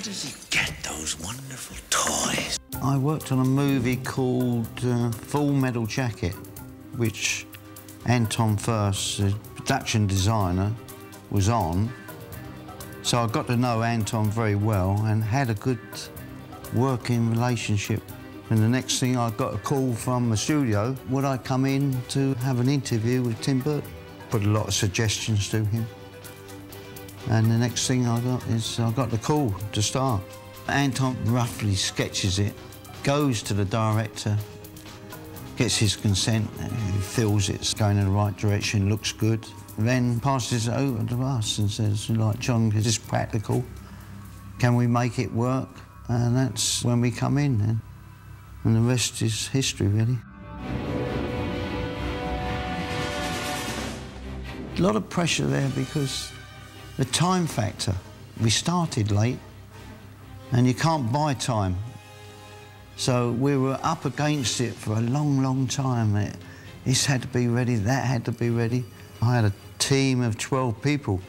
does he get those wonderful toys? I worked on a movie called Full Metal Jacket, which Anton Furst, the production designer, was on. So I got to know Anton very well and had a good working relationship. And the next thing, I got a call from the studio, would I come in to have an interview with Tim Burton? Put a lot of suggestions to him. And the next thing I got is I got the call to start. Anton roughly sketches it, goes to the director, gets his consent, he feels it's going in the right direction, looks good, then passes it over to us and says, like, John, is this practical? Can we make it work? And that's when we come in then. And the rest is history, really. A lot of pressure there because the time factor. We started late and you can't buy time. So we were up against it for a long, long time. This had to be ready, that had to be ready. I had a team of 12 people.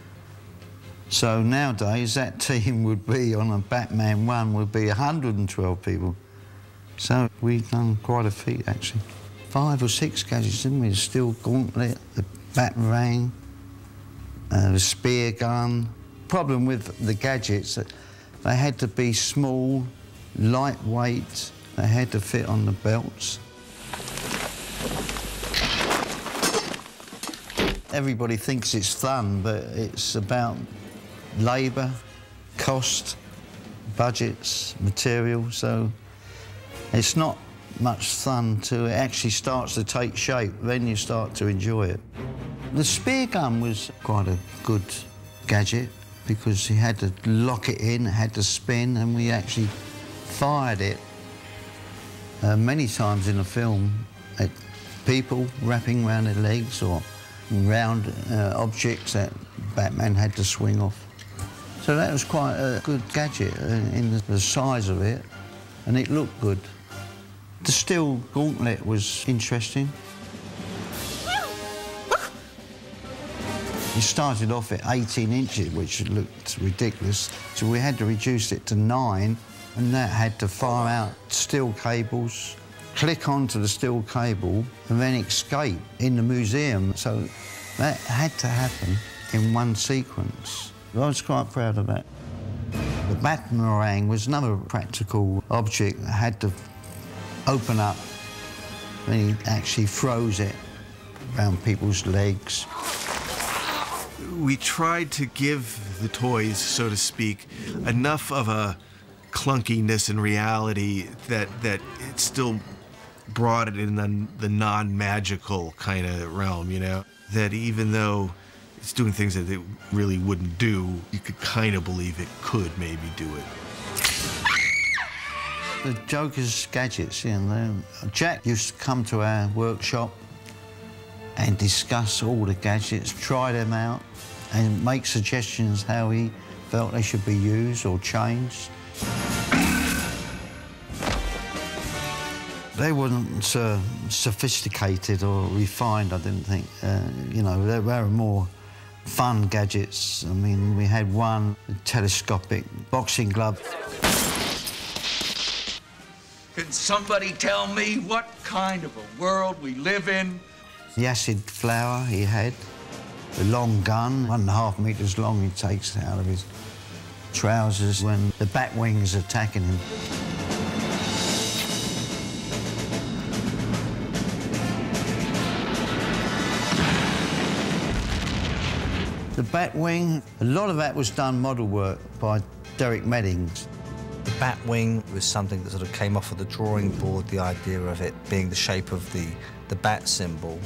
So nowadays, that team would be, on a Batman 1, would be 112 people. So we've done quite a feat, actually. 5 or 6 gadgets, didn't we? The steel gauntlet, the batarang, the spear gun. Problem with the gadgets, that they had to be small, lightweight, they had to fit on the belts. Everybody thinks it's fun, but it's about labour, cost, budgets, material, so it's not much fun till it actually starts to take shape, then you start to enjoy it. The spear gun was quite a good gadget because you had to lock it in, it had to spin, and we actually fired it many times in the film at people wrapping around their legs or round objects that Batman had to swing off. So that was quite a good gadget in the size of it, and it looked good. The steel gauntlet was interesting. It started off at 18 inches, which looked ridiculous, so we had to reduce it to 9, and that had to fire out steel cables, click onto the steel cable, and then escape in the museum. So that had to happen in one sequence. I was quite proud of that. The batarang was another practical object that had to open up, and he actually froze it around people's legs. We tried to give the toys, so to speak, enough of a clunkiness and reality that it still brought it in the non-magical kind of realm, you know? That even though it's doing things that it really wouldn't do, you could kind of believe it could maybe do it. The Joker's gadgets, you know, Jack used to come to our workshop and discuss all the gadgets, try them out, and make suggestions how he felt they should be used or changed. They weren't sophisticated or refined, I didn't think. You know, they were more fun gadgets. I mean, we had one telescopic boxing glove. Can somebody tell me what kind of a world we live in? The acid flower he had, the long gun, 1.5 meters long, he takes out of his trousers when the Batwing's attacking him. The Batwing, a lot of that was done model work by Derek Meddings. The Batwing was something that sort of came off of the drawing board, the idea of it being the shape of the bat symbol.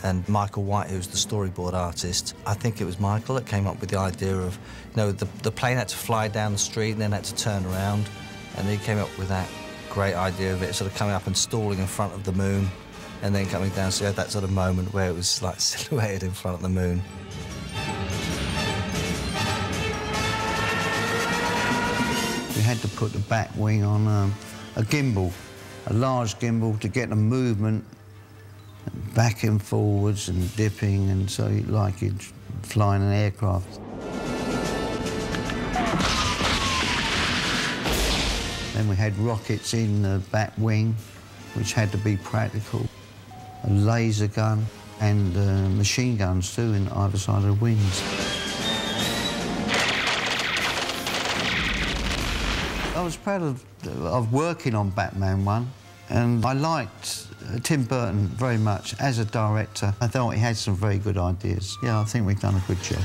And Michael White, who's the storyboard artist, I think it was Michael that came up with the idea of, you know, the plane had to fly down the street and then had to turn around, and he came up with that great idea of it sort of coming up and stalling in front of the moon and then coming down, so you had that sort of moment where it was like silhouetted in front of the moon. We had to put the Batwing on a gimbal, a large gimbal, to get the movement back and forwards and dipping, and so like you'd flying an aircraft. Then we had rockets in the bat wing, which had to be practical, a laser gun, and machine guns too in either side of the wings. I was proud of working on Batman 1, and I liked Tim Burton very much as a director. I thought he had some very good ideas. Yeah, I think we've done a good job.